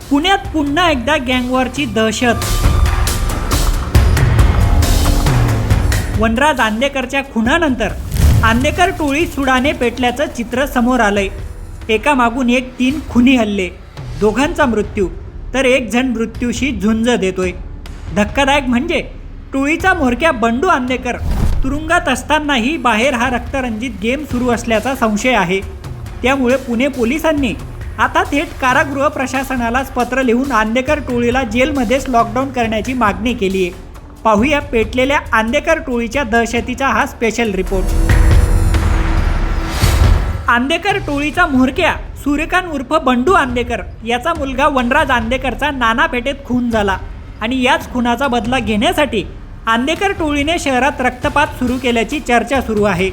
पुण्यात पुन्हा एकदा गँगवॉरची दहशत। वनराज आंदेकरच्या खुनानंतर आंदेकर टोळी सुडाने पेटल्याचं चित्र समोर आलंय। एकामागून एक 3 खुनी हल्ले, दोघांचा मृत्यू, तर एक जण मृत्यूशी झुंज देतोय। धक्कादायक म्हणजे टोळीचा म्होरक्या बंडू आंदेकर तुरुंगात असतानाही बाहेर हा रक्तरंजित गेम सुरू असल्याचा संशय आहे। त्यामुळे पुणे पोलिसांनी आता थेट कारागृह प्रशासनालाच पत्र लिहून आंदेकर टोळीला जेलमध्येच लॉकडाऊन करण्याची मागणी केली आहे। पाहूया पेटलेल्या आंदेकर टोळीच्या दहशतीचा हा स्पेशल रिपोर्ट। आंदेकर टोळीचा म्होरक्या सूर्यकांत उर्फ बंडू आंदेकर याचा मुलगा वनराज आंदेकरचा नाना पेठेत खून झाला आणि याच खुनाचा बदला घेण्यासाठी आंदेकर टोळीने शहरात रक्तपात सुरू केल्याची चर्चा सुरू आहे।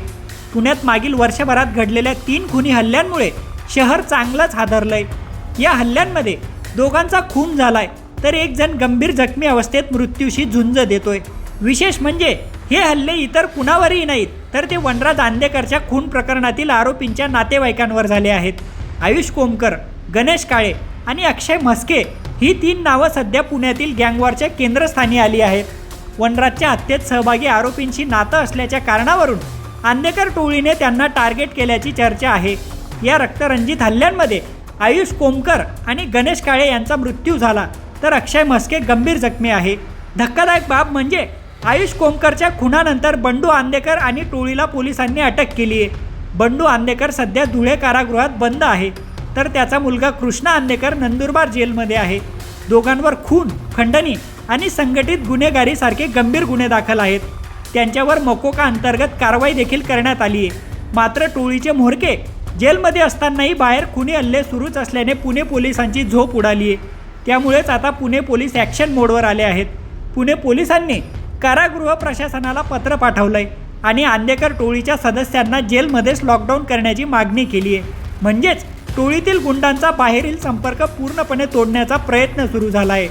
पुण्यात मागील वर्षभरात घडलेल्या 3 खुनी हल्ल्यांमुळे शहर चांगलंच हादरलंय। या हल्ल्यांमध्ये दोघांचा खून झालाय, तर एक जण गंभीर जखमी अवस्थेत मृत्यूशी झुंज देतोय। विशेष म्हणजे हे हल्ले इतर कुणावरही नाहीत, तर ते वनराज आंदेकरच्या खून प्रकरणातील आरोपींच्या नातेवाईकांवर झाले आहेत। आयुष कोमकर, गणेश काळे आणि अक्षय म्हस्के ही 3 नावं सध्या पुण्यातील गँगवॉरच्या केंद्रस्थानी आली आहेत। वनराजच्या हत्येत सहभागी आरोपींशी नातं असल्याच्या कारणावरून आंदेकर टोळीने त्यांना टार्गेट केल्याची चर्चा आहे। या रक्तरंजित हल्ल्यांमध्ये आयुष कोमकर आणि गणेश काळे यांचा मृत्यू झाला, तर अक्षय म्हस्के गंभीर जखमी आहे। धक्कादायक बाब म्हणजे आयुष कोमकरच्या खुनानंतर बंडू आंदेकर आणि टोळीला पोलिसांनी अटक केली आहे। बंडू आंदेकर सध्या धुळे कारागृहात बंद आहे, तर त्याचा मुलगा कृष्णा आंदेकर नंदुरबार जेलमध्ये आहे। दोघांवर खून, खंडणी आणि संघटित गुन्हेगारीसारखे गंभीर गुन्हे दाखल आहेत। त्यांच्यावर मकोका अंतर्गत कारवाई देखील करण्यात आली आहे। मात्र टोळीचे म्होरके जेलमध्ये असतानाही बाहेर खुनी हल्ले सुरूच असल्याने पुणे पोलिसांची झोप उडाली आहे। त्यामुळेच आता पुणे पोलीस ॲक्शन मोडवर आले आहेत। पुणे पोलिसांनी कारागृह प्रशासनाला पत्र पाठवलंय आणि आंदेकर टोळीच्या सदस्यांना जेलमध्येच लॉकडाऊन करण्याची मागणी केली आहे। म्हणजेच टोळीतील गुंडांचा बाहेरील संपर्क पूर्णपणे तोडण्याचा प्रयत्न सुरू झाला आहे।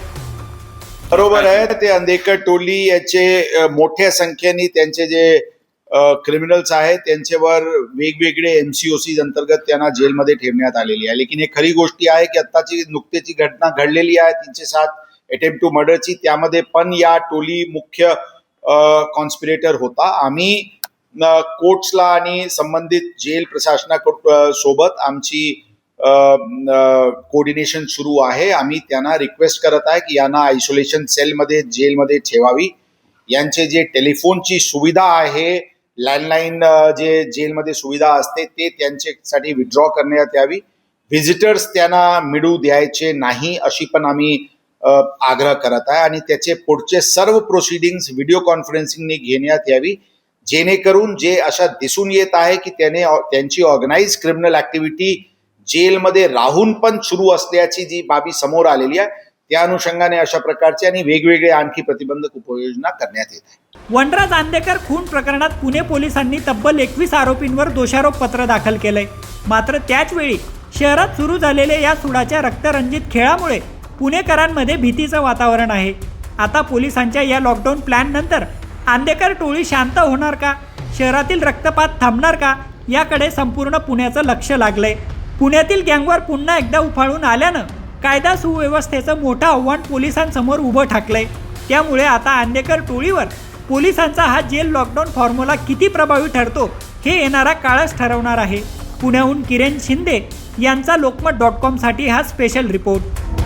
बरोबर आहे, ते आंदेकर टोळी याचे मोठ्या संख्येने त्यांचे जे क्रिमिनल्स आहेत त्यांच्यावर वेगवेगळे MCOC अंतर्गत त्यांना जेलमध्ये ठेवण्यात आलेली आहे। लेकिन हे खरी गोष्टी आहे की आत्ताची नुकतीची घटना घडलेली आहे 307 अटेम्प्ट टू मर्डरची, त्यामध्ये पण या टोळी मुख्य कॉन्स्पिरेटर होता। आम्ही कोर्ट्सला आणि संबंधित जेल प्रशासनासोबत आमची कोऑर्डिनेशन सुरू आहे। आम्ही त्यांना रिक्वेस्ट करत आहे की यांना आयसोलेशन सेलमध्ये जेलमध्ये ठेवावी। यांचे जे टेलिफोनची सुविधा आहे, लँडलाईन जे जेलमध्ये सुविधा असते ते त्यांच्यासाठी विथड्रॉ करण्यात यावी। व्हिजिटर्स त्यांना मिळू द्यायचे नाही अशी पण आम्ही आग्रह करत आहे आणि त्याचे पुढचे सर्व प्रोसिडिंग्स व्हिडिओ कॉन्फरन्सिंगने घेण्यात यावी, जेणेकरून जे अशा दिसून येत आहे की त्यांची ऑर्गनाइज क्रिमिनल ऍक्टिव्हिटी जेलमध्ये राहून पण सुरू असल्याची जी बाबी समोर आलेली आहे, त्या अनुषंगाने अशा प्रकारचे आणि वेगवेगळे आणखी प्रतिबंधक उपाययोजना करण्यात येत आहे। वनराज आंदेकर खून प्रकरणात पुणे पोलिसांनी तब्बल 21 आरोपींवर दोषारोप पत्र दाखल केलंय। मात्र त्याच वेळी शहरात सुरू झालेल्या या सुडाच्या रक्तरंजित खेळामुळे पुणेकरांमध्ये भीतीचं वातावरण आहे। आता पोलिसांच्या या लॉकडाऊन प्लॅन नंतर आंदेकर टोळी शांत होणार का, शहरातील रक्तपात थांबणार का, याकडे संपूर्ण पुण्याचं लक्ष लागलंय। पुण्यातील गँगवॉर पुन्हा एकदा उफाळून आल्यानं कायदा सुव्यवस्थेचं मोठं आव्हान पोलिसांसमोर उभं ठाकलंय। त्यामुळे आता आंदेकर टोळीवर पोलिसांचा हा जेल लॉकडाऊन फॉर्म्युला किती प्रभावी ठरतो हे येणारा काळच ठरवणार आहे। पुण्याहून किरण शिंदे यांचा लोकमत.com साठी हा स्पेशल रिपोर्ट।